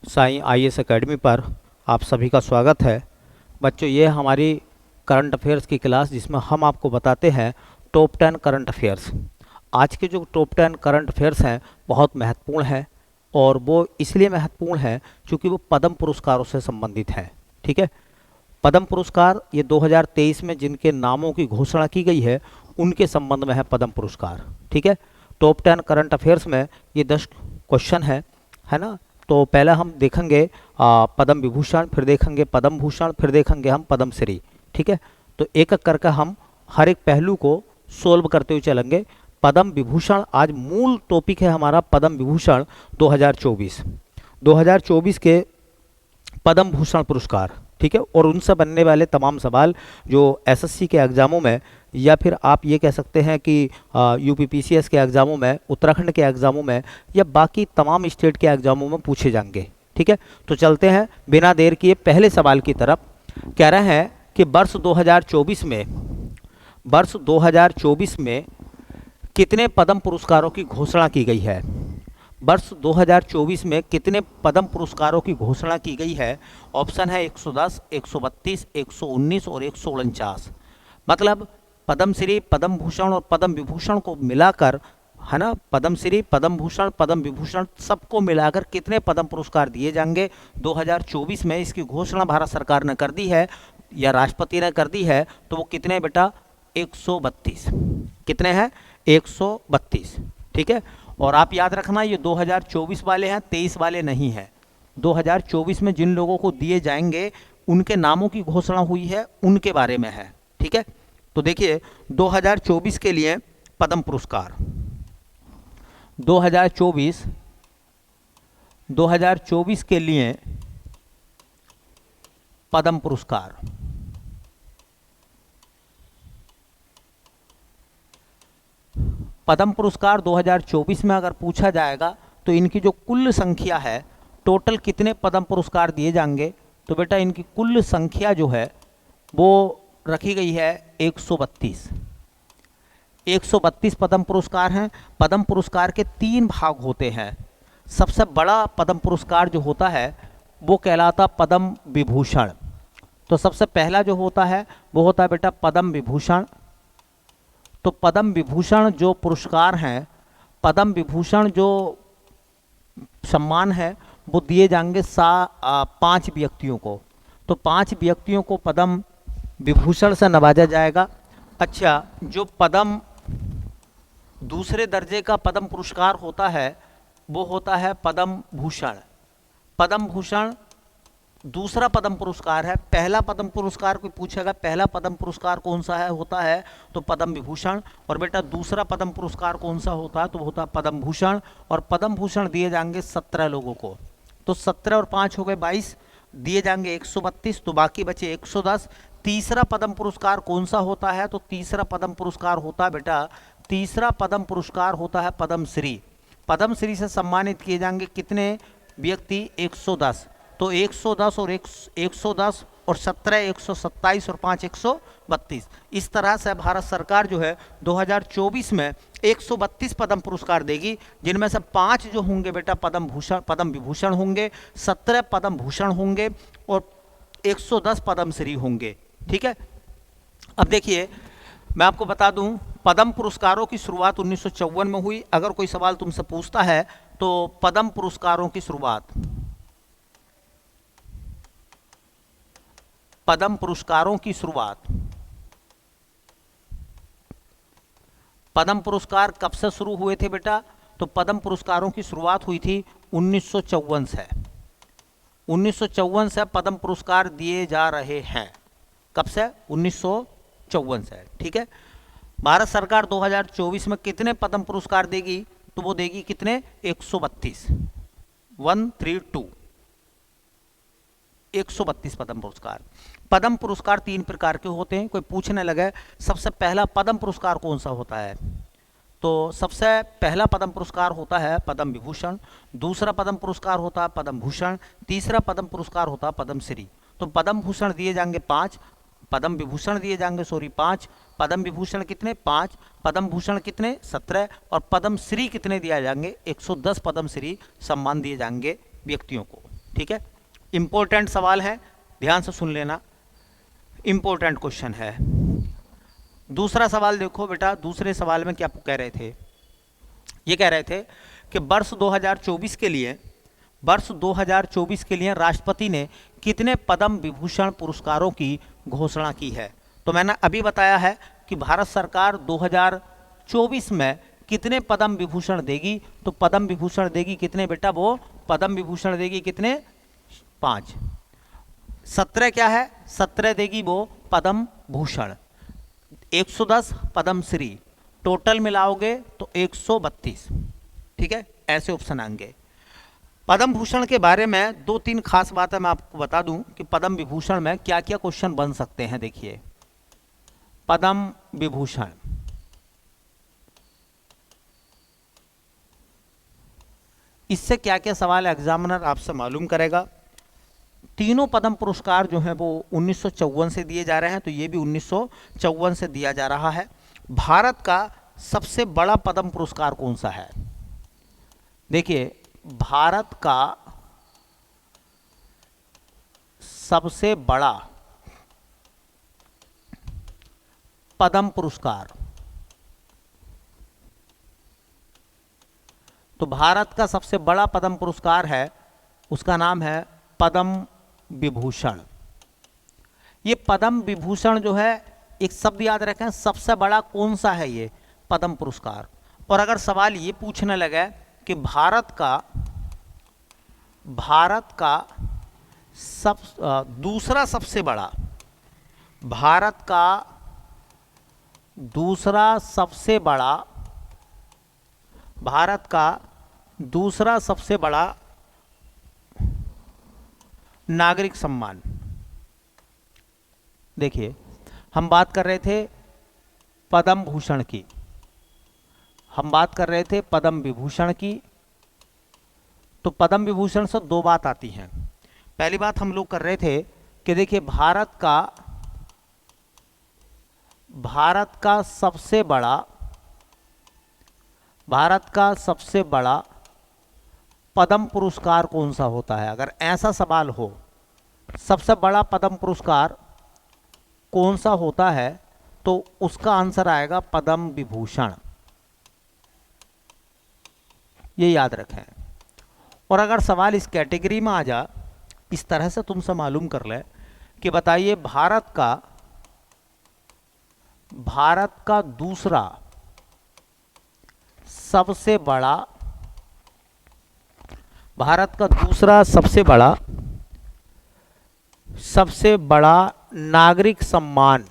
Sai IAS academy पर आप सभी का स्वागत है। बच्चों, ये हमारी करंट अफेयर्स की क्लास जिसमें हम आपको बताते हैं टॉप 10 करंट अफेयर्स। आज के जो टॉप 10 करंट अफेयर्स हैं बहुत महत्वपूर्ण है, और वो इसलिए महत्वपूर्ण है क्योंकि वो पद्म पुरस्कारों से संबंधित है। ठीक है, पद्म पुरस्कार ये 2023 में जिनके नामों की घोषणा की गई है उनके संबंध में है पद्म पुरस्कार। ठीक है, टॉप 10 करंट अफेयर्स में ये 10 क्वेश्चन है ना। तो पहले हम देखेंगे पद्म विभूषण, फिर देखेंगे पद्म भूषण, फिर देखेंगे हम पद्म श्री। ठीक है, तो एक एक करके हम हर एक पहलू को सोल्व करते हुए चलेंगे। पद्म विभूषण आज मूल टॉपिक है हमारा, पद्म विभूषण 2024। 2024 के पद्म भूषण पुरस्कार, ठीक है, और उनसे बनने वाले तमाम सवाल जो एसएससी के एग्ज़ामों में, या फिर आप ये कह सकते हैं कि यूपीपीसीएस के एग्ज़ामों में, उत्तराखंड के एग्ज़ामों में, या बाकी तमाम स्टेट के एग्ज़ामों में पूछे जाएंगे। ठीक है, तो चलते हैं बिना देर किए पहले सवाल की तरफ। कह रहे हैं कि वर्ष 2024 में कितने पद्म पुरस्कारों की घोषणा की गई है। वर्ष 2024 में कितने पद्म पुरस्कारों की घोषणा की गई है। ऑप्शन है 110, 132, 119 और 149। मतलब पद्मश्री, पद्म भूषण और पद्म विभूषण को मिलाकर, है ना, पद्मश्री, पद्म भूषण, पद्म विभूषण सबको मिलाकर कितने पद्म पुरस्कार दिए जाएंगे 2024 में, इसकी घोषणा भारत सरकार ने कर दी है या राष्ट्रपति ने कर दी है। तो वो कितने बेटा, 132। कितने हैं, 132। ठीक है, और आप याद रखना ये 2024 वाले हैं, 23 वाले नहीं हैं। 2024 में जिन लोगों को दिए जाएंगे उनके नामों की घोषणा हुई है, उनके बारे में है। ठीक है, तो देखिए 2024 के लिए पद्म पुरस्कार, 2024 के लिए पद्म पुरस्कार, पद्म पुरस्कार 2024 में अगर पूछा जाएगा तो इनकी जो कुल संख्या है, टोटल कितने पद्म पुरस्कार दिए जाएंगे, तो बेटा इनकी कुल संख्या जो है वो रखी गई है 132। 132 पद्म पुरस्कार हैं। पद्म पुरस्कार के 3 भाग होते हैं। सबसे बड़ा पद्म पुरस्कार जो होता है वो कहलाता पद्म विभूषण। तो सबसे पहला जो होता है वो होता है बेटा पद्म विभूषण। तो पद्म विभूषण जो पुरस्कार हैं, पद्म विभूषण जो सम्मान है वो दिए जाएंगे 5 व्यक्तियों को। तो 5 व्यक्तियों को पद्म विभूषण से नवाजा जाएगा। अच्छा, जो पद्म दूसरे दर्जे का पद्म पुरस्कार होता है वो होता है पद्म भूषण। पद्म भूषण दूसरा पद्म पुरस्कार है। पहला पद्म पुरस्कार कोई पूछेगा पहला पद्म पुरस्कार कौन सा है, होता है तो पद्म विभूषण। और बेटा दूसरा पद्म पुरस्कार कौन सा होता है, तो होता है पद्म भूषण। और पद्म भूषण दिए जाएंगे 17 लोगों को। तो 17 और 5 हो गए 22, दिए जाएंगे 132, तो बाकी बचे 110। तीसरा पद्म पुरस्कार कौन सा होता है, तो तीसरा पद्म पुरस्कार होता है बेटा, तीसरा पद्म पुरस्कार होता है पद्मश्री। पद्मश्री से सम्मानित किए जाएंगे कितने व्यक्ति, 110। तो 110 और 110 और 17 127 और 5 132। इस तरह से भारत सरकार जो है 2024 में 132 पद्म पुरस्कार देगी, जिनमें से 5 जो होंगे बेटा पद्म भूषण, पद्म विभूषण होंगे, 17 पद्म भूषण होंगे और 110 पद्मश्री होंगे। ठीक है, अब देखिए मैं आपको बता दूं पद्म पुरस्कारों की शुरुआत 1954 में हुई। अगर कोई सवाल तुमसे पूछता है तो पद्म पुरस्कारों की शुरुआत, पद्म पुरस्कारों की शुरुआत, पद्म पुरस्कार कब से शुरू हुए थे बेटा, तो पद्म पुरस्कारों की शुरुआत हुई थी 1954 से। 1954 से पद्म पुरस्कार दिए जा रहे हैं। कब से, 1954 से। ठीक है, भारत सरकार 2024 में कितने पद्म पुरस्कार देगी, तो वो देगी कितने, 132, 132, 132 पद्म पुरस्कार। पद्म पुरस्कार 3 प्रकार के होते हैं। कोई पूछने लगे सबसे पहला पद्म पुरस्कार कौन सा होता है, तो सबसे पहला पद्म पुरस्कार होता है पद्म विभूषण, दूसरा पद्म पुरस्कार होता है पद्म भूषण, तीसरा पद्म पुरस्कार होता है पद्मश्री। तो पद्म भूषण दिए जाएंगे 5, पद्म विभूषण दिए जाएंगे 5, पद्म विभूषण कितने 5, पद्म भूषण कितने 17 और पद्मश्री कितने दिए जाएंगे 110 पद्मश्री सम्मान दिए जाएंगे व्यक्तियों को। ठीक है, इंपॉर्टेंट सवाल है, ध्यान से सुन लेना, इंपॉर्टेंट क्वेश्चन है। दूसरा सवाल देखो बेटा, दूसरे सवाल में क्या कह रहे थे, ये कह रहे थे कि वर्ष 2024 के लिए राष्ट्रपति ने कितने पद्म विभूषण पुरस्कारों की घोषणा की है। तो मैंने अभी बताया है कि भारत सरकार 2024 में कितने पद्म विभूषण देगी, तो पद्म विभूषण देगी कितने बेटा, वो पद्म विभूषण देगी कितने, 5। 17 क्या है, 17 देगी वो पद्म भूषण, 110 पद्मश्री, टोटल मिलाओगे तो 132। ठीक है, ऐसे ऑप्शन आएंगे। पद्म भूषण के बारे में 2-3 खास बातें मैं आपको बता दूं कि पद्म विभूषण में क्या क्या क्वेश्चन बन सकते हैं। देखिए, पद्म विभूषण, इससे क्या क्या सवाल एग्जामिनर आपसे मालूम करेगा। तीनों पद्म पुरस्कार जो हैं वो 1954 से दिए जा रहे हैं, तो ये भी 1954 से दिया जा रहा है। भारत का सबसे बड़ा पद्म पुरस्कार कौन सा है, देखिए, भारत का सबसे बड़ा पद्म पुरस्कार, तो भारत का सबसे बड़ा पद्म पुरस्कार है, उसका नाम है पद्म विभूषण। ये पद्म विभूषण जो है, एक शब्द याद रखें, सबसे बड़ा कौन सा है ये पद्म पुरस्कार। और अगर सवाल ये पूछने लगे कि भारत का दूसरा सबसे बड़ा, भारत का दूसरा सबसे बड़ा, भारत का दूसरा सबसे बड़ा नागरिक सम्मान, देखिए हम बात कर रहे थे पद्म भूषण की, हम बात कर रहे थे पद्म विभूषण की। तो पद्म विभूषण से 2 बात आती हैं। पहली बात हम लोग कर रहे थे कि देखिए भारत का सबसे बड़ा पद्म पुरस्कार कौन सा होता है। अगर ऐसा सवाल हो, सबसे बड़ा पद्म पुरस्कार कौन सा होता है, तो उसका आंसर आएगा पद्म विभूषण, ये याद रखें। और अगर सवाल इस कैटेगरी में आ जा, इस तरह से तुमसे मालूम कर ले कि बताइए भारत का दूसरा सबसे बड़ा नागरिक सम्मान,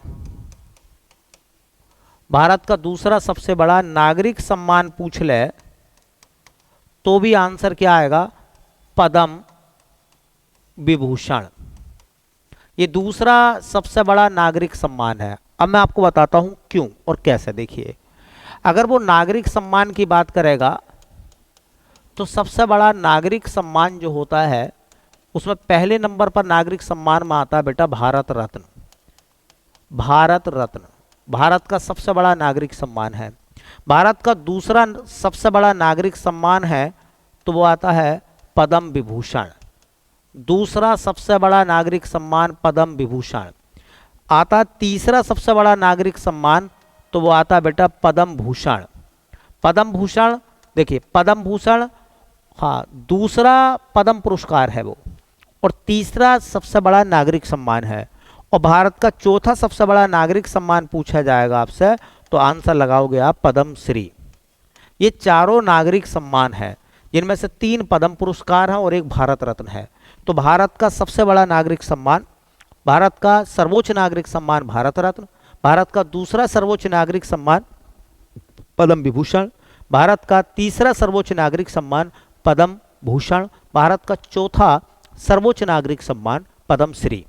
भारत का दूसरा सबसे बड़ा नागरिक सम्मान पूछ ले तो भी आंसर क्या आएगा, पद्म विभूषण। ये दूसरा सबसे बड़ा नागरिक सम्मान है। अब मैं आपको बताता हूं क्यों और कैसे। देखिए, अगर वो नागरिक सम्मान की बात करेगा तो सबसे बड़ा नागरिक सम्मान जो होता है, उसमें पहले नंबर पर नागरिक सम्मान में आता है बेटा भारत रत्न। भारत रत्न भारत का सबसे बड़ा नागरिक सम्मान है। भारत का दूसरा सबसे बड़ा नागरिक सम्मान है तो वो आता है पद्म विभूषण। दूसरा सबसे बड़ा नागरिक सम्मान पद्म विभूषण आता। तीसरा सबसे बड़ा नागरिक सम्मान तो वो आता बेटा पद्म भूषण। पद्म भूषण, देखिए पद्म भूषण, हाँ, दूसरा पद्म पुरस्कार है वो, और तीसरा सबसे बड़ा नागरिक सम्मान है। और भारत का चौथा सबसे बड़ा नागरिक सम्मान पूछा जाएगा आपसे तो आंसर लगाओगे आप पद्म श्री। ये चारों नागरिक सम्मान है, जिनमें से 3 पद्म पुरस्कार हैं और 1 भारत रत्न है। तो भारत का सबसे बड़ा नागरिक सम्मान, भारत का सर्वोच्च नागरिक सम्मान भारत रत्न, भारत का दूसरा सर्वोच्च नागरिक सम्मान पद्म विभूषण, भारत का तीसरा सर्वोच्च नागरिक सम्मान पद्म भूषण, भारत का चौथा सर्वोच्च नागरिक सम्मान पद्म श्री।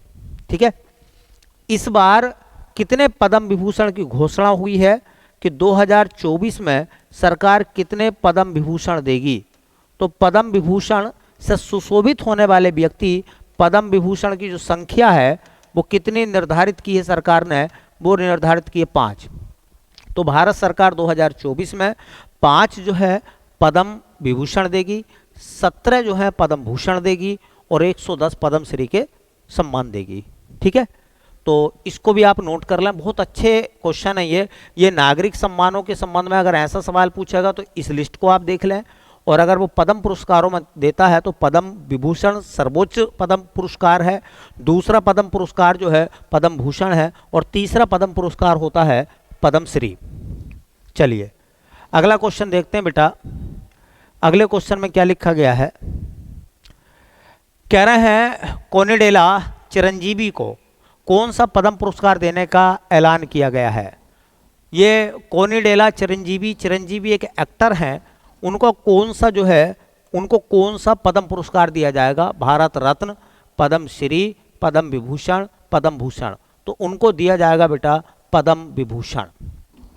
ठीक है, इस बार कितने पद्म विभूषण की घोषणा हुई है कि 2024 में सरकार कितने पद्म विभूषण देगी। तो पद्म विभूषण से सुशोभित होने वाले व्यक्ति, पद्म विभूषण की जो संख्या है वो कितनी निर्धारित की है सरकार ने, वो निर्धारित की है 5। तो भारत सरकार 2024 में 5 जो है पद्म विभूषण देगी, 17 जो है पद्म भूषण देगी और 110 पद्मश्री के सम्मान देगी। ठीक है, तो इसको भी आप नोट कर लें, बहुत अच्छे क्वेश्चन है ये नागरिक सम्मानों के संबंध में अगर ऐसा सवाल पूछेगा तो इस लिस्ट को आप देख लें। और अगर वो पद्म पुरस्कारों में देता है तो पद्म विभूषण सर्वोच्च पद्म पुरस्कार है, दूसरा पद्म पुरस्कार जो है पद्म भूषण है, और तीसरा पद्म पुरस्कार होता है पद्मश्री। चलिए अगला क्वेश्चन देखते हैं बेटा। अगले क्वेश्चन में क्या लिखा गया है, कह रहे हैं कोनिडेला चिरंजीवी को कौन सा पद्म पुरस्कार देने का ऐलान किया गया है। ये कोनिडेला चिरंजीवी एक एक्टर हैं, उनको कौन सा जो है उनको कौन सा पद्म पुरस्कार दिया जाएगा, भारत रत्न, पद्मश्री, पद्म विभूषण, पद्म भूषण। तो उनको दिया जाएगा बेटा पद्म विभूषण।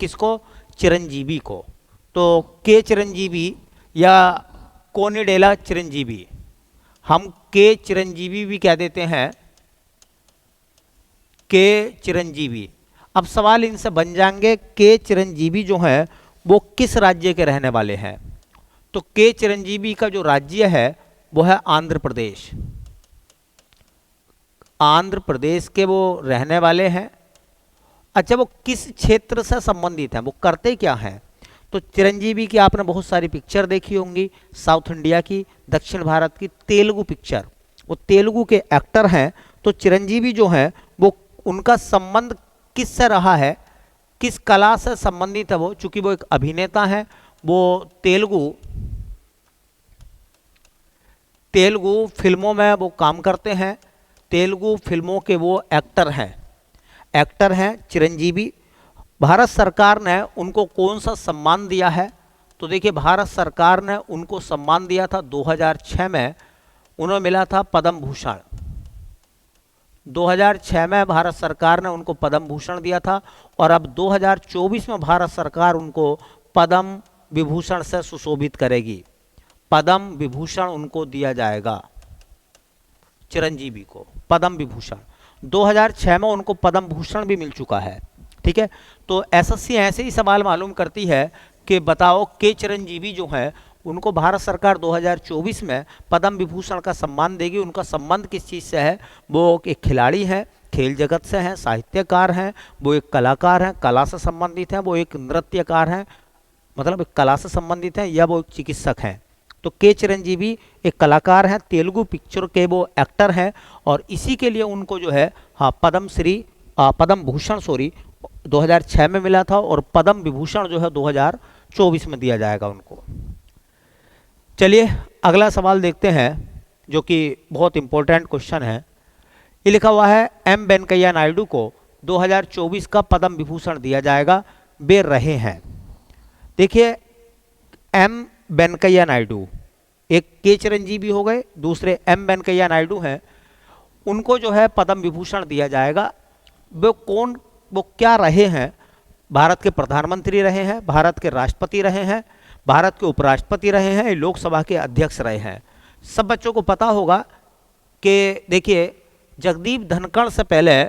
किसको, चिरंजीवी को। तो के चिरंजीवी या कोनिडेला चिरंजीवी, हम के चिरंजीवी भी कह देते हैं, के चिरंजीवी। अब सवाल इनसे बन जाएंगे के चिरंजीवी जो है वो किस राज्य के रहने वाले हैं। तो के चिरंजीवी का जो राज्य है वो है आंध्र प्रदेश। आंध्र प्रदेश के वो रहने वाले हैं। अच्छा, वो किस क्षेत्र से संबंधित हैं, वो करते क्या हैं। तो चिरंजीवी की आपने बहुत सारी पिक्चर देखी होंगी, साउथ इंडिया की, दक्षिण भारत की, तेलुगु पिक्चर, वो तेलुगु के एक्टर हैं। तो चिरंजीवी जो हैं वो उनका संबंध किससे रहा है, किस कला से संबंधित है वो, चूंकि वो एक अभिनेता हैं, वो तेलुगु फिल्मों में वो काम करते हैं, तेलुगु फिल्मों के वो एक्टर हैं चिरंजीवी। भारत सरकार ने उनको कौन सा सम्मान दिया है। तो देखिए भारत सरकार ने उनको सम्मान दिया था 2006 में, उन्हें मिला था पद्म भूषण। 2006 में भारत सरकार ने उनको पद्म भूषण दिया था, और अब 2024 में भारत सरकार उनको पद्म विभूषण से सुशोभित करेगी। पद्म विभूषण उनको दिया जाएगा चिरंजीवी को, पद्म विभूषण। 2006 में उनको पद्म भूषण भी मिल चुका है। ठीक है, तो एसएससी ऐसे ही सवाल मालूम करती है कि बताओ के चिरंजीवी जो है उनको भारत सरकार 2024 में पद्म विभूषण का सम्मान देगी। उनका संबंध किस चीज़ से है, वो एक खिलाड़ी हैं, खेल जगत से हैं, साहित्यकार हैं, वो एक कलाकार हैं, कला से संबंधित हैं, वो एक नृत्यकार हैं, मतलब एक कला से संबंधित हैं, या वो एक चिकित्सक हैं। तो के चिरंजीवी एक कलाकार हैं, तेलुगु पिक्चर के वो एक्टर हैं, और इसी के लिए उनको जो है पद्म भूषण 2006 में मिला था, और पद्म विभूषण जो है 2024 में दिया जाएगा उनको। चलिए अगला सवाल देखते हैं जो कि बहुत इंपॉर्टेंट क्वेश्चन है। ये लिखा हुआ है एम वेंकैया नायडू को 2024 का पद्म विभूषण दिया जाएगा, वे रहे हैं। देखिए एम वेंकैया नायडू, एक के चिरंजीवी हो गए, दूसरे एम वेंकैया नायडू हैं, उनको जो है पद्म विभूषण दिया जाएगा। वो क्या रहे हैं, भारत के प्रधानमंत्री रहे हैं, भारत के राष्ट्रपति रहे हैं, भारत के उपराष्ट्रपति रहे हैं, लोकसभा के अध्यक्ष रहे हैं। सब बच्चों को पता होगा कि देखिए जगदीप धनखड़ से पहले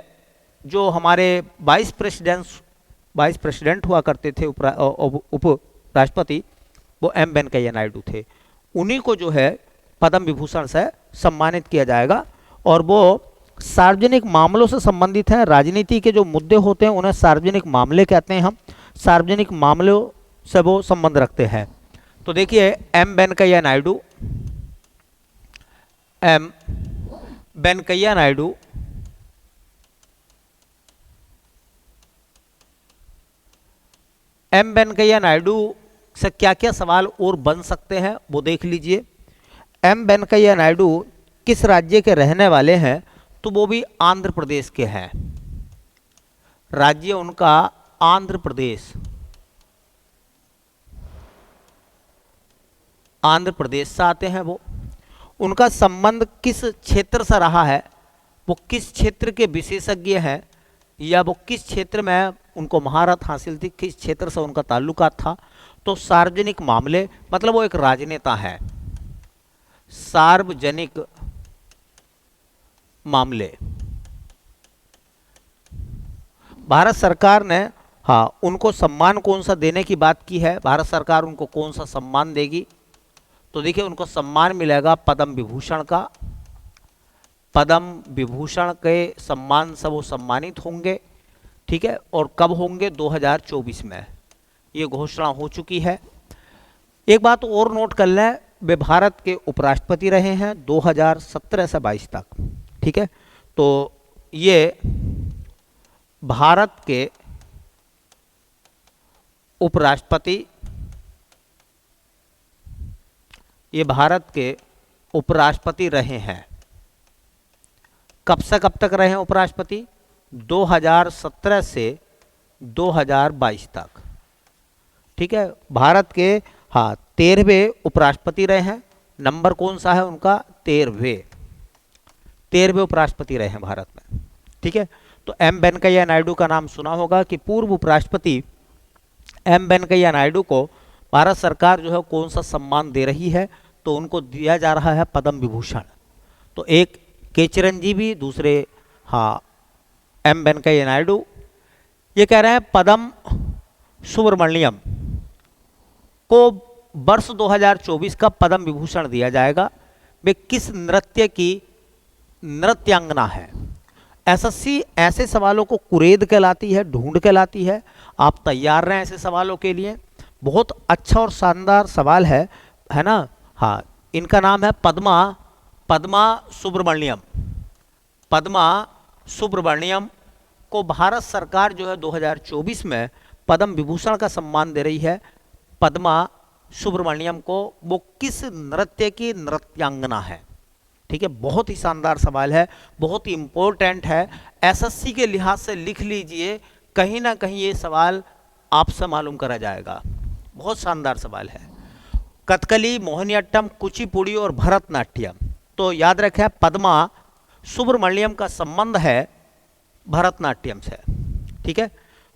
जो हमारे वाइस प्रेसिडेंट हुआ करते थे उपराष्ट्रपति, वो एम वेंकैया नायडू थे। उन्हीं को जो है पद्म विभूषण से सम्मानित किया जाएगा, और वो सार्वजनिक मामलों से संबंधित हैं। राजनीति के जो मुद्दे होते हैं उन्हें सार्वजनिक मामले कहते हैं, हम सार्वजनिक मामलों से वो संबंध रखते हैं। तो देखिए एम वेंकैया नायडू से क्या क्या सवाल और बन सकते हैं वो देख लीजिए। एम वेंकैया नायडू किस राज्य के रहने वाले हैं, तो वो भी आंध्र प्रदेश के हैं। राज्य उनका आंध्र प्रदेश, आंध्र प्रदेश से आते हैं वो। उनका संबंध किस क्षेत्र से रहा है, वो किस क्षेत्र के विशेषज्ञ हैं, या वो किस क्षेत्र में उनको महारत हासिल थी, किस क्षेत्र से उनका ताल्लुकात था। तो सार्वजनिक मामले, मतलब वो एक राजनेता है। सार्वजनिक मामले, भारत सरकार ने उनको सम्मान कौन सा देने की बात की है, भारत सरकार उनको कौन सा सम्मान देगी। तो देखिए उनको सम्मान मिलेगा पद्म विभूषण का, पद्म विभूषण के सम्मान से वो सम्मानित होंगे, ठीक है, और कब होंगे? 2024 में ये घोषणा हो चुकी है। एक बात और नोट कर लें, वे भारत के उपराष्ट्रपति रहे हैं 2017 से 22 तक, ठीक है। तो ये भारत के उपराष्ट्रपति, ये भारत के उपराष्ट्रपति रहे हैं। कब से कब तक रहे हैं उपराष्ट्रपति? 2017 से 2022 तक, ठीक है। भारत के 13वें उपराष्ट्रपति रहे हैं। नंबर कौन सा है उनका? 13वें उपराष्ट्रपति रहे हैं भारत में, ठीक है। तो एम वेंकैया नायडू का नाम सुना होगा कि पूर्व उपराष्ट्रपति एम वेंकैया नायडू को भारत सरकार जो है कौन सा सम्मान दे रही है? तो उनको दिया जा रहा है पद्म विभूषण। तो एक के चिरंजीवी, दूसरे एम वेंकैया नायडू। ये कह रहे हैं पद्म सुब्रमण्यम को वर्ष 2024 का पद्म विभूषण दिया जाएगा। वे किस नृत्य की नृत्यांगना है? एसएससी ऐसे सवालों को कुरेद के लाती है, ढूंढ के लाती है। आप तैयार रहें ऐसे सवालों के लिए। बहुत अच्छा और शानदार सवाल है ना। इनका नाम है पद्मा सुब्रमण्यम। पद्मा सुब्रमण्यम को भारत सरकार जो है 2024 में पद्म विभूषण का सम्मान दे रही है। पद्मा सुब्रमण्यम को वो किस नृत्य की नृत्यांगना है? ठीक है, बहुत ही शानदार सवाल है, बहुत ही इंपॉर्टेंट है। एसएससी के लिहाज से लिख लीजिए, कहीं ना कहीं ये सवाल आपसे मालूम करा जाएगा। बहुत शानदार सवाल है। कथकली, मोहिनीअट्टम, कुचिपुड़ी और भरतनाट्यम। तो याद रखें, पद्मा सुब्रमण्यम का संबंध है भरतनाट्यम से, ठीक है।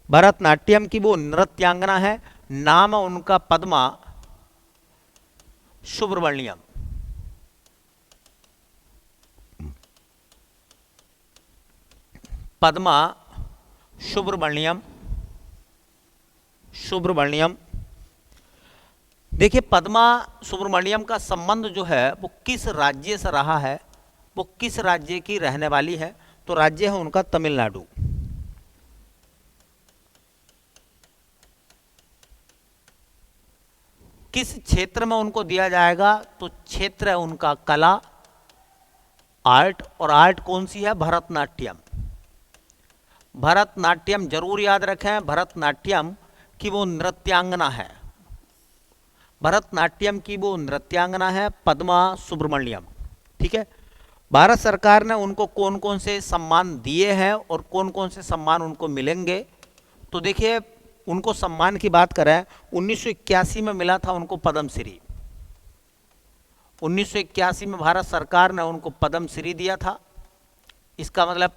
भरतनाट्यम की वो नृत्यांगना है, नाम है उनका पद्मा सुब्रमण्यम। पद्मा सुब्रमण्यम। देखिए, पद्मा सुब्रमण्यम का संबंध जो है वो किस राज्य से रहा है, वो किस राज्य की रहने वाली है? तो राज्य है उनका तमिलनाडु। किस क्षेत्र में उनको दिया जाएगा? तो क्षेत्र है उनका कला, आर्ट। और आर्ट कौन सी है? भरतनाट्यम। भरतनाट्यम जरूर याद रखें, भरतनाट्यम की वो नृत्यांगना है, भरतनाट्यम की वो नृत्यांगना है पद्मा सुब्रमण्यम, ठीक है। भारत सरकार ने उनको कौन कौन से सम्मान दिए हैं और कौन कौन से सम्मान उनको मिलेंगे? तो देखिए, उनको सम्मान की बात करें, 1981 में मिला था उनको पद्मश्री। 1981 में भारत सरकार ने उनको पद्मश्री दिया था। इसका मतलब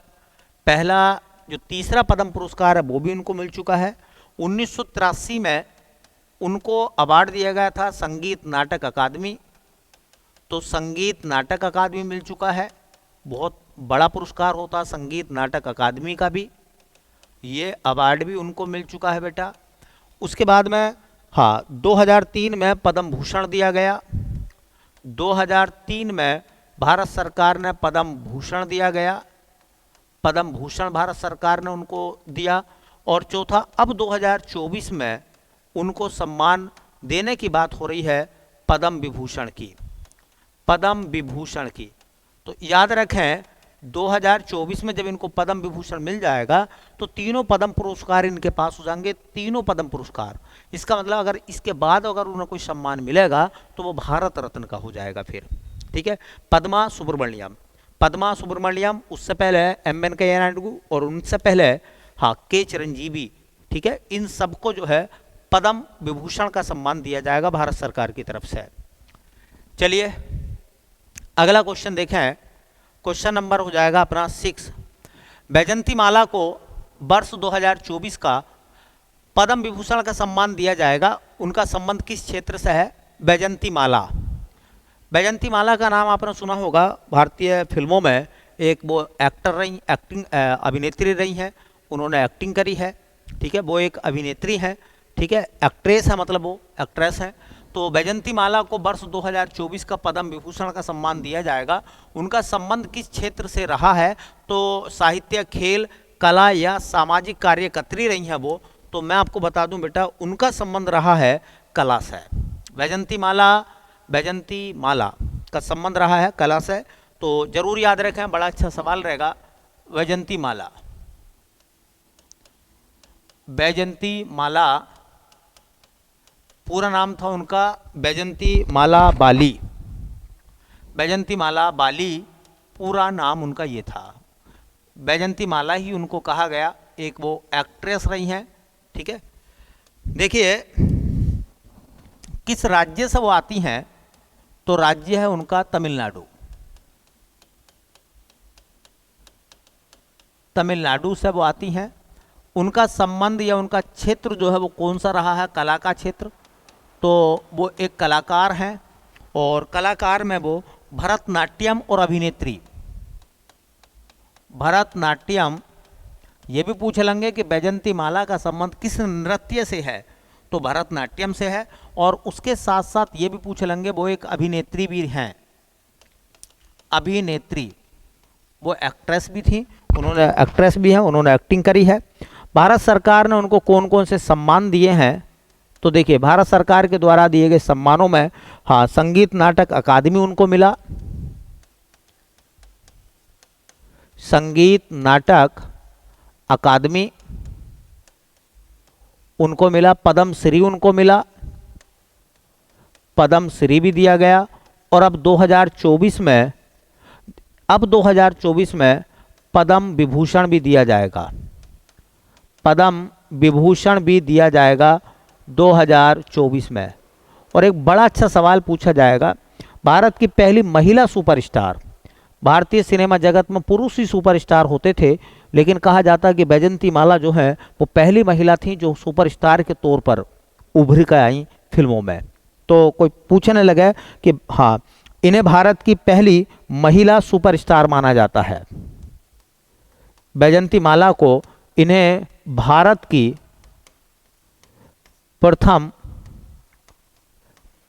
पहला जो तीसरा पद्म पुरस्कार है वो भी उनको मिल चुका है। 1983 में उनको अवार्ड दिया गया था संगीत नाटक अकादमी, तो संगीत नाटक अकादमी मिल चुका है। बहुत बड़ा पुरस्कार होता संगीत नाटक अकादमी का भी, ये अवार्ड भी उनको मिल चुका है बेटा। उसके बाद में 2003 में पद्म भूषण दिया गया। 2003 में भारत सरकार ने पद्म भूषण दिया गया, पद्म भूषण भारत सरकार ने उनको दिया। और चौथा, अब 2024 में उनको सम्मान देने की बात हो रही है पद्म विभूषण की, पद्म विभूषण की। तो याद रखें, 2024 में जब इनको पद्म विभूषण मिल जाएगा तो तीनों पद्म पुरस्कार इनके पास हो जाएंगे, तीनों पद्म पुरस्कार। इसका मतलब अगर इसके बाद अगर उन्हें कोई सम्मान मिलेगा तो वो भारत रत्न का हो जाएगा फिर, ठीक है। पद्मा सुब्रमण्यम, उससे पहले एम वेंकैया नायडू और उनसे पहले के चिरंजीवी, ठीक है। इन सबको जो है पद्म विभूषण का सम्मान दिया जाएगा भारत सरकार की तरफ से। चलिए अगला क्वेश्चन देखें। क्वेश्चन नंबर हो जाएगा अपना 6। बैजंती माला को वर्ष 2024 का पद्म विभूषण का सम्मान दिया जाएगा, उनका संबंध किस क्षेत्र से है? बैजंती माला। बैजंती माला का नाम आपने सुना होगा, भारतीय फिल्मों में एक वो एक्टर रही, अभिनेत्री रही हैं, उन्होंने एक्टिंग करी है, ठीक है। वो एक अभिनेत्री हैं, ठीक है, एक्ट्रेस है, मतलब वो एक्ट्रेस हैं। तो बैजंती माला को वर्ष 2024 का पद्म विभूषण का सम्मान दिया जाएगा। उनका संबंध किस क्षेत्र से रहा है? तो साहित्य, खेल, कला या सामाजिक कार्य कतरी रही हैं वो। तो मैं आपको बता दूं बेटा, उनका संबंध रहा है कला से। बैजंती माला का संबंध रहा है कला से। तो जरूर याद रखें, बड़ा अच्छा सवाल रहेगा। बैजंती माला पूरा नाम था उनका बैजंती माला बाली। बैजंती माला बाली पूरा नाम उनका ये था। बैजंती माला ही उनको कहा गया। एक वो एक्ट्रेस रही हैं, ठीक है। देखिए किस राज्य से वो आती हैं? तो राज्य है उनका तमिलनाडु। तमिलनाडु से वो आती हैं। उनका संबंध या उनका क्षेत्र जो है वो कौन सा रहा है? कला का क्षेत्र। तो वो एक कलाकार हैं, और कलाकार में वो भरतनाट्यम और अभिनेत्री। भरतनाट्यम, ये भी पूछ लेंगे कि बैजंती माला का संबंध किस नृत्य से है? तो भरतनाट्यम से है। और उसके साथ साथ ये भी पूछ लेंगे वो एक अभिनेत्री भी हैं। अभिनेत्री, वो एक्ट्रेस भी थी, एक्ट्रेस भी हैं, उन्होंने एक्टिंग करी है। भारत सरकार ने उनको कौन कौन से सम्मान दिए हैं? तो देखिए भारत सरकार के द्वारा दिए गए सम्मानों में, हाँ, संगीत नाटक अकादमी उनको मिला। संगीत नाटक अकादमी उनको मिला। पद्म श्री उनको मिला, पद्म श्री भी दिया गया। और अब 2024 में पद्म विभूषण भी दिया जाएगा। पद्म विभूषण भी दिया जाएगा 2024 में। और एक बड़ा अच्छा सवाल पूछा जाएगा, भारत की पहली महिला सुपरस्टार। भारतीय सिनेमा जगत में पुरुष ही सुपरस्टार होते थे, लेकिन कहा जाता है कि बैजंती माला जो है वो पहली महिला थी जो सुपरस्टार के तौर पर उभर कर आई फिल्मों में। तो कोई पूछने लगा कि हाँ, इन्हें भारत की पहली महिला सुपरस्टार माना जाता है। बैजंती माला को, इन्हें भारत की प्रथम,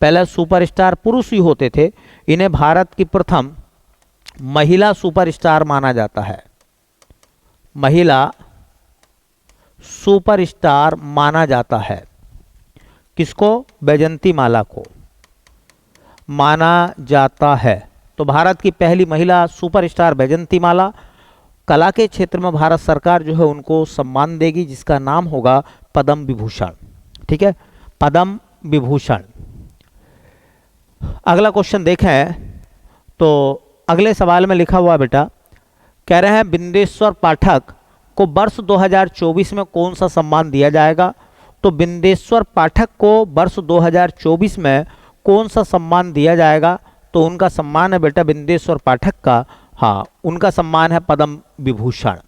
पहले सुपरस्टार पुरुष ही होते थे, इन्हें भारत की प्रथम महिला सुपरस्टार माना जाता है। महिला सुपरस्टार माना जाता है। किसको? बैजंती माला को माना जाता है। तो भारत की पहली महिला सुपरस्टार बैजंती माला। कला के क्षेत्र में भारत सरकार जो है उनको सम्मान देगी जिसका नाम होगा पद्म विभूषण। ठीक है, पद्म विभूषण। अगला क्वेश्चन देखें तो अगले सवाल में लिखा हुआ बेटा, कह रहे हैं बिंदेश्वर पाठक को वर्ष 2024 में कौन सा सम्मान दिया जाएगा? तो बिंदेश्वर पाठक को वर्ष 2024 में कौन सा सम्मान दिया जाएगा? तो उनका सम्मान है बेटा बिंदेश्वर पाठक का, हाँ, उनका सम्मान है पद्म विभूषण।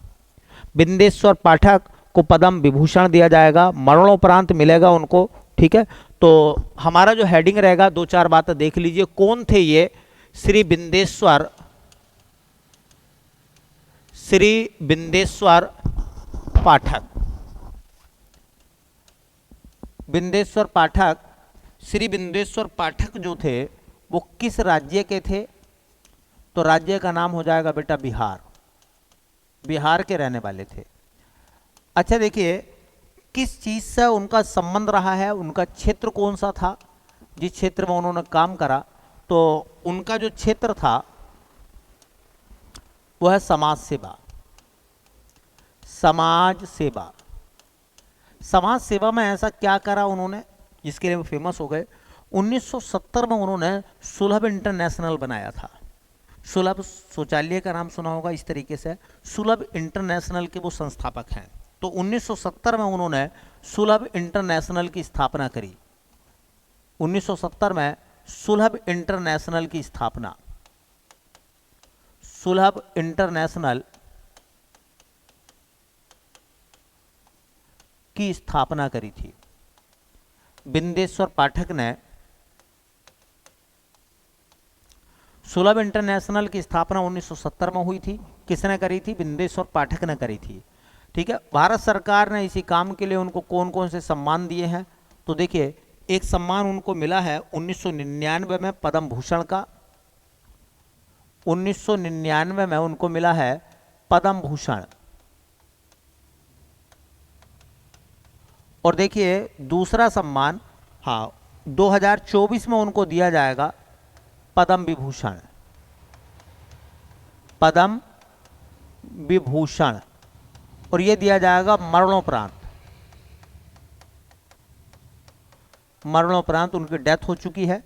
बिंदेश्वर पाठक को पद्म विभूषण दिया जाएगा, मरणोपरांत मिलेगा उनको। ठीक है, तो हमारा जो हेडिंग रहेगा, दो चार बातें देख लीजिए। कौन थे ये? श्री बिंदेश्वर पाठक। बिंदेश्वर पाठक, श्री बिंदेश्वर पाठक जो थे वो किस राज्य के थे? तो राज्य का नाम हो जाएगा बेटा बिहार। बिहार के रहने वाले थे। अच्छा देखिए, किस चीज से उनका संबंध रहा है, उनका क्षेत्र कौन सा था जिस क्षेत्र में उन्होंने काम करा? तो उनका जो क्षेत्र था वो है समाज सेवा। समाज सेवा, समाज सेवा में ऐसा क्या करा उन्होंने जिसके लिए वो फेमस हो गए? 1970 में उन्होंने सुलभ इंटरनेशनल बनाया था। सुलभ शौचालय का नाम सुना होगा इस तरीके से। सुलभ इंटरनेशनल के वो संस्थापक हैं। तो 1970 में उन्होंने सुलभ इंटरनेशनल की स्थापना करी। 1970 में सुलभ इंटरनेशनल की स्थापना, सुलभ इंटरनेशनल की स्थापना करी थी। बिंदेश्वर पाठक ने सुलभ इंटरनेशनल की स्थापना 1970 में हुई थी। किसने करी थी? बिंदेश्वर पाठक ने करी थी। ठीक है, भारत सरकार ने इसी काम के लिए उनको कौन कौन से सम्मान दिए हैं? तो देखिए, एक सम्मान उनको मिला है 1999 में पद्म भूषण का, 1999 में उनको मिला है पद्म भूषण। और देखिए दूसरा सम्मान, हाँ, 2024 में उनको दिया जाएगा पद्म विभूषण, पद्म विभूषण, और ये दिया जाएगा मरणोपरांत। मरणोपरांत उनकी डेथ हो चुकी है,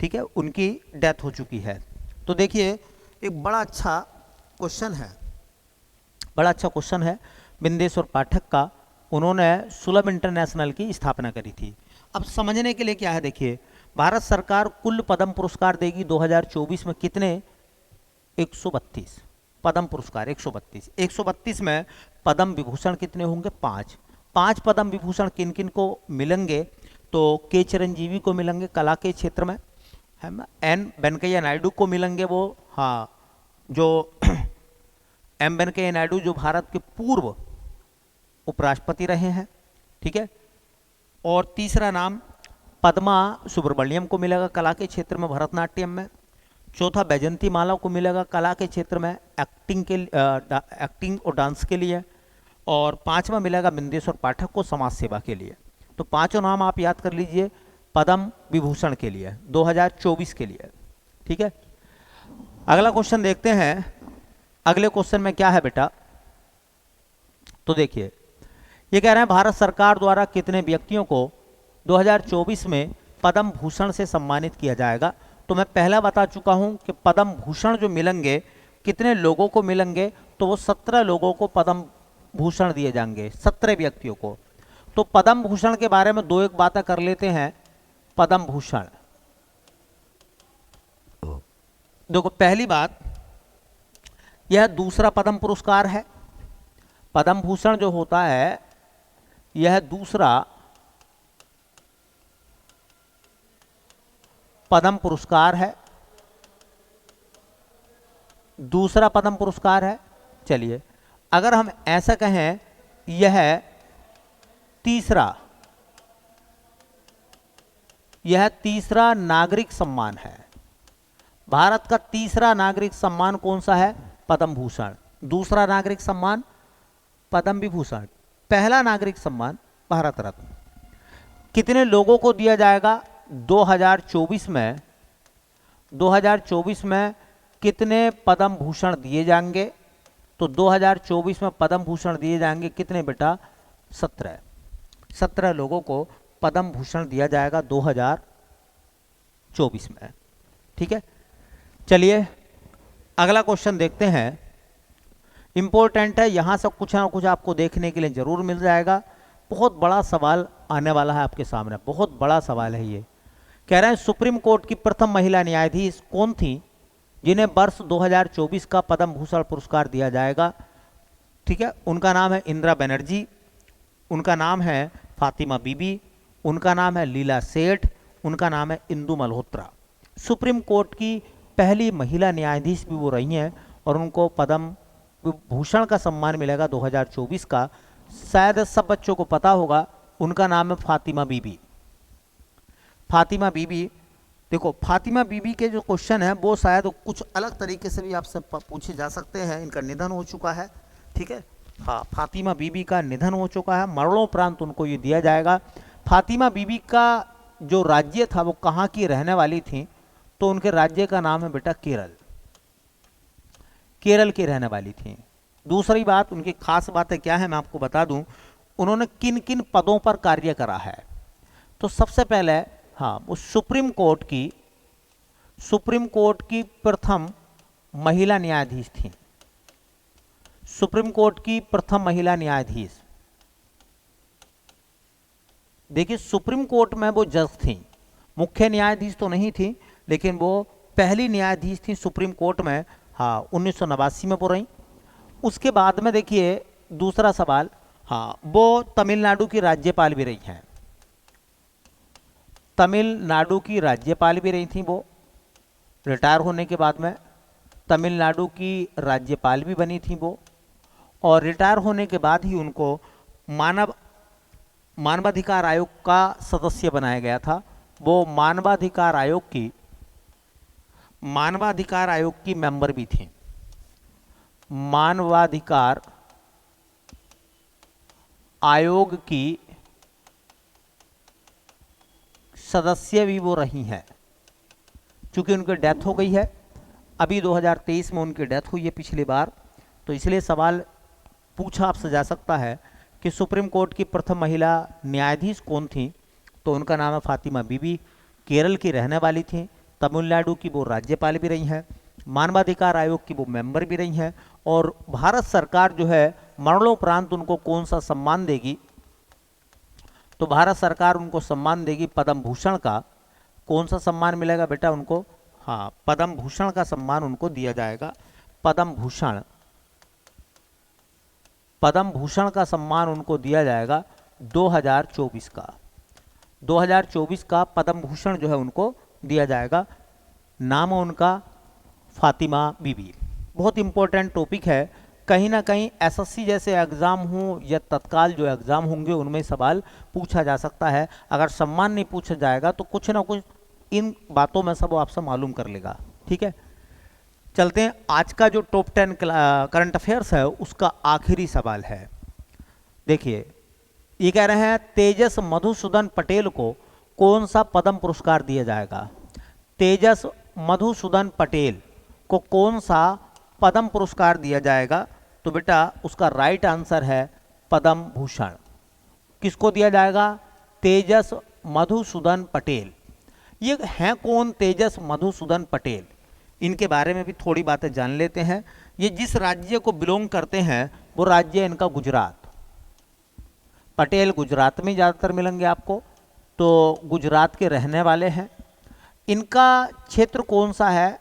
ठीक है, उनकी डेथ हो चुकी है। तो देखिए एक बड़ा अच्छा क्वेश्चन है, बड़ा अच्छा क्वेश्चन है बिंदेश्वर पाठक का। उन्होंने सुलभ इंटरनेशनल की स्थापना करी थी। अब समझने के लिए क्या है, देखिए भारत सरकार कुल पद्म पुरस्कार देगी 2024 में कितने, 132 पद्म पुरस्कार, 132। 132 में पद्म विभूषण कितने होंगे, 5। 5 पद्म विभूषण किन किन को मिलेंगे, तो के चिरंजीवी को मिलेंगे कला के क्षेत्र में, है ना, एन वेंकैया नायडू को मिलेंगे वो, हाँ, जो एम वेंकैया नायडू जो भारत के पूर्व उपराष्ट्रपति रहे हैं, ठीक है। और तीसरा नाम पद्मा सुब्रमण्यम को मिलेगा कला के क्षेत्र में, भरतनाट्यम में। चौथा बैजंती माला को मिलेगा कला के क्षेत्र में, एक्टिंग और डांस के लिए। और पांचवा मिलेगा बिंदेश्वर पाठक को समाज सेवा के लिए। तो पांचों नाम आप याद कर लीजिए पद्म विभूषण के लिए 2024 के लिए, ठीक है। अगला क्वेश्चन देखते हैं, अगले क्वेश्चन में क्या है बेटा, तो देखिए ये कह रहे हैं भारत सरकार द्वारा कितने व्यक्तियों को 2024 में पद्म भूषण से सम्मानित किया जाएगा। तो मैं पहला बता चुका हूं कि पद्म भूषण जो मिलेंगे कितने लोगों को मिलेंगे, तो वो 17 लोगों को पद्म भूषण दिए जाएंगे, 17 व्यक्तियों को। तो पद्म भूषण के बारे में दो एक बातें कर लेते हैं। पद्म भूषण, देखो पहली बात, यह दूसरा पद्म पुरस्कार है। पद्म भूषण जो होता है यह दूसरा पद्म पुरस्कार है, दूसरा पद्म पुरस्कार है। चलिए अगर हम ऐसा कहें यह तीसरा नागरिक सम्मान है। भारत का तीसरा नागरिक सम्मान कौन सा है, पद्म भूषण। दूसरा नागरिक सम्मान पद्म विभूषण, पहला नागरिक सम्मान भारत रत्न। कितने लोगों को दिया जाएगा 2024 में, 2024 में कितने पद्म भूषण दिए जाएंगे, तो 2024 में पद्म भूषण दिए जाएंगे कितने बेटा, 17। 17 लोगों को पद्म भूषण दिया जाएगा 2024 में, ठीक है। चलिए अगला क्वेश्चन देखते हैं, इंपॉर्टेंट है, यहां से कुछ ना कुछ आपको देखने के लिए जरूर मिल जाएगा। बहुत बड़ा सवाल आने वाला है आपके सामने, बहुत बड़ा सवाल है ये। कह रहे हैं सुप्रीम कोर्ट की प्रथम महिला न्यायाधीश कौन थी जिन्हें वर्ष 2024 का पद्म भूषण पुरस्कार दिया जाएगा, ठीक है। उनका नाम है इंदिरा बनर्जी, उनका नाम है फातिमा बीबी, उनका नाम है लीला सेठ, उनका नाम है इंदु मल्होत्रा। सुप्रीम कोर्ट की पहली महिला न्यायाधीश भी वो रही हैं और उनको पद्म भूषण का सम्मान मिलेगा 2024 का। शायद सब बच्चों को पता होगा, उनका नाम है फातिमा बीबी। फातिमा बीबी, देखो फातिमा बीबी के जो क्वेश्चन है वो शायद कुछ अलग तरीके से भी आपसे पूछे जा सकते हैं। इनका निधन हो चुका है, ठीक है, हाँ, फातिमा बीबी का निधन हो चुका है, मरणोपरांत उनको ये दिया जाएगा। फातिमा बीबी का जो राज्य था वो कहाँ की रहने वाली थी, तो उनके राज्य का नाम है बेटा केरल, केरल की रहने वाली थी। दूसरी बात, उनकी खास बातें क्या है मैं आपको बता दूं, उन्होंने किन किन पदों पर कार्य करा है। तो सबसे पहले, हाँ, वो सुप्रीम कोर्ट की प्रथम महिला न्यायाधीश थी, सुप्रीम कोर्ट की प्रथम महिला न्यायाधीश। देखिए सुप्रीम कोर्ट में वो जज थी, मुख्य न्यायाधीश तो नहीं थी, लेकिन वो पहली न्यायाधीश थी सुप्रीम कोर्ट में, हाँ, 1989 में वो रही। उसके बाद में देखिए दूसरा सवाल, हाँ, वो तमिलनाडु की राज्यपाल भी रही हैं, तमिलनाडु की राज्यपाल भी रही थी। वो रिटायर होने के बाद में तमिलनाडु की राज्यपाल भी बनी थी वो, और रिटायर होने के बाद ही उनको मानव मानवाधिकार आयोग का सदस्य बनाया गया था। वो मानवाधिकार आयोग की मेंबर भी थी। मानवाधिकार आयोग की सदस्य भी वो रही हैं। चूंकि उनकी डेथ हो गई है, अभी 2023 में उनकी डेथ हुई है पिछली बार, तो इसलिए सवाल पूछा आपसे जा सकता है कि सुप्रीम कोर्ट की प्रथम महिला न्यायाधीश कौन थी, तो उनका नाम है फातिमा बीबी। केरल की रहने वाली थी, तमिलनाडु की वो राज्यपाल भी रही हैं, मानवाधिकार आयोग की वो मेंबर भी रही हैं। और भारत सरकार जो है मरणोपरांत उनको कौन सा सम्मान देगी, तो भारत सरकार उनको सम्मान देगी पद्म भूषण का। कौन सा सम्मान मिलेगा बेटा उनको? हाँ, पद्म भूषण का सम्मान उनको दिया जाएगा। पद्म भूषण का सम्मान उनको दिया जाएगा 2024 का। 2024 का पद्म भूषण जो है उनको दिया जाएगा। नाम है उनका फातिमा बीबी। बहुत इंपॉर्टेंट टॉपिक है। कहीं ना कहीं एसएससी जैसे एग्जाम हो या तत्काल जो एग्जाम होंगे उनमें सवाल पूछा जा सकता है। अगर सम्मान नहीं पूछा जाएगा तो कुछ ना कुछ इन बातों में सब वो आपसे मालूम कर लेगा। ठीक है, चलते हैं। आज का जो टॉप 10 करंट अफेयर्स है उसका आखिरी सवाल है। देखिए, ये कह रहे हैं तेजस मधुसूदन पटेल को कौन सा पद्म पुरस्कार दिया जाएगा? तेजस मधुसूदन पटेल को कौन सा पद्म पुरस्कार दिया जाएगा? तो बेटा उसका राइट आंसर है पद्म भूषण। किसको दिया जाएगा? तेजस मधुसूदन पटेल। ये हैं कौन तेजस मधुसूदन पटेल? इनके बारे में भी थोड़ी बातें जान लेते हैं। ये जिस राज्य को बिलोंग करते हैं वो राज्य है इनका गुजरात। पटेल गुजरात में ज़्यादातर मिलेंगे आपको, तो गुजरात के रहने वाले हैं। इनका क्षेत्र कौन सा है,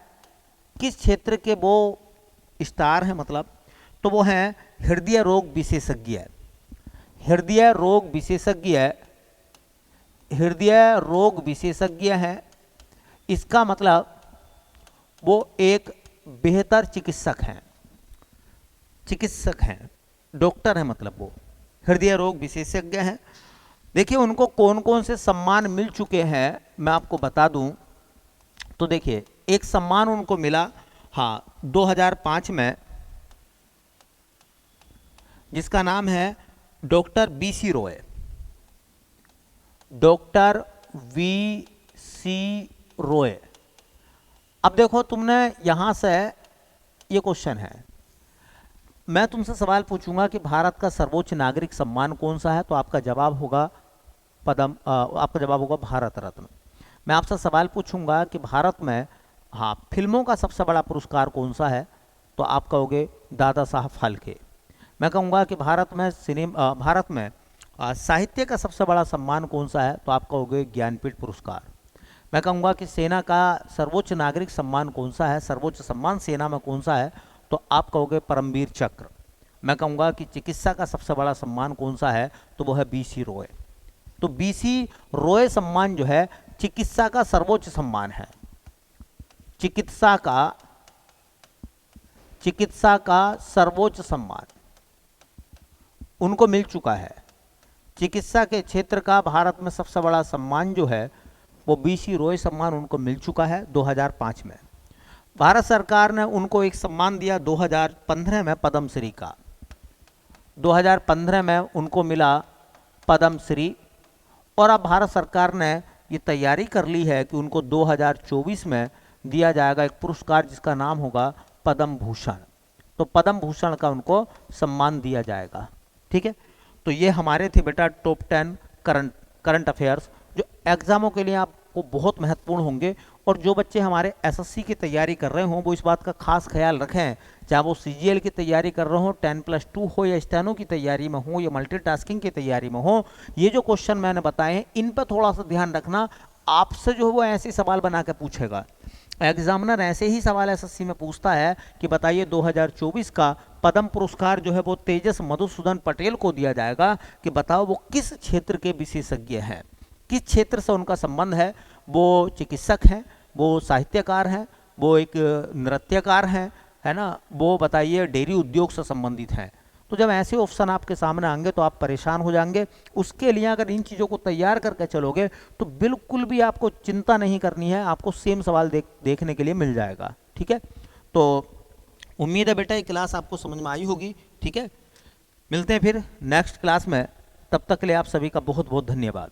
किस क्षेत्र के वो स्टार हैं मतलब, तो वो हैं हृदय रोग विशेषज्ञ। हृदय रोग विशेषज्ञ हैं। इसका मतलब वो एक बेहतर चिकित्सक हैं, डॉक्टर हैं, मतलब वो हृदय रोग विशेषज्ञ हैं। देखिए उनको कौन कौन से सम्मान मिल चुके हैं मैं आपको बता दूं। तो देखिए, एक सम्मान उनको मिला 2005 में, जिसका नाम है doctor BC Roy. Doctor VC Roy. अब देखो, तुमने यहां से ये क्वेश्चन है, मैं तुमसे सवाल पूछूंगा कि भारत का सर्वोच्च नागरिक सम्मान कौन सा है, तो आपका जवाब होगा भारत रत्न। मैं आपसे सवाल पूछूंगा कि भारत में फिल्मों का सबसे बड़ा पुरस्कार कौन सा है, तो आप कहोगे दादा साहब फाल्के। मैं कहूँगा कि भारत में साहित्य का सबसे बड़ा सम्मान कौन सा है, तो आप कहोगे ज्ञानपीठ पुरस्कार। मैं कहूँगा कि सेना का सर्वोच्च नागरिक सम्मान कौन सा है, सर्वोच्च सम्मान सेना में कौन सा है, तो आप कहोगे परमवीर चक्र। मैं कहूँगा कि चिकित्सा का सबसे बड़ा सम्मान कौन सा है, तो वो है बीसी रॉय। तो बीसी रॉय सम्मान जो है चिकित्सा का सर्वोच्च सम्मान है। चिकित्सा का सर्वोच्च सम्मान उनको मिल चुका है। चिकित्सा के क्षेत्र का भारत में सबसे बड़ा सम्मान जो है वो बीसी रॉय सम्मान उनको मिल चुका है 2005 में। भारत सरकार ने उनको एक सम्मान दिया 2015 में पद्मश्री का। 2015 में उनको मिला पद्मश्री, और अब भारत सरकार ने ये तैयारी कर ली है कि उनको 2024 में दिया जाएगा एक पुरस्कार जिसका नाम होगा पद्म भूषण। तो पद्म भूषण का उनको सम्मान दिया जाएगा। ठीक है, तो ये हमारे थे बेटा टॉप 10 करंट अफेयर्स, जो एग्जामों के लिए आपको बहुत महत्वपूर्ण होंगे। और जो बच्चे हमारे एसएससी की तैयारी कर रहे हों वो इस बात का खास ख्याल रखें, चाहे वो सीजीएल की तैयारी कर रहे हो, 10+2 हो, या स्टेनो की तैयारी में हो, या मल्टीटास्किंग की तैयारी में हो, ये जो क्वेश्चन मैंने बताए हैं इन पर थोड़ा सा ध्यान रखना। आपसे जो है वो ऐसे सवाल बना के पूछेगा। एग्जामिनर ऐसे ही सवाल एसएससी में पूछता है कि बताइए 2024 का पद्म पुरस्कार जो है वो तेजस मधुसूदन पटेल को दिया जाएगा, कि बताओ वो किस क्षेत्र के विशेषज्ञ हैं, किस क्षेत्र से उनका संबंध है। वो चिकित्सक हैं, वो साहित्यकार हैं, वो एक नृत्यकार हैं, है ना, वो बताइए डेयरी उद्योग से संबंधित हैं। तो जब ऐसे ऑप्शन आपके सामने आएंगे तो आप परेशान हो जाएंगे। उसके लिए अगर इन चीज़ों को तैयार करके चलोगे तो बिल्कुल भी आपको चिंता नहीं करनी है, आपको सेम सवाल देखने के लिए मिल जाएगा। ठीक है, तो उम्मीद है बेटा ये क्लास आपको समझ में आई होगी। ठीक है, मिलते हैं फिर नेक्स्ट क्लास में, तब तक के लिए आप सभी का बहुत बहुत धन्यवाद।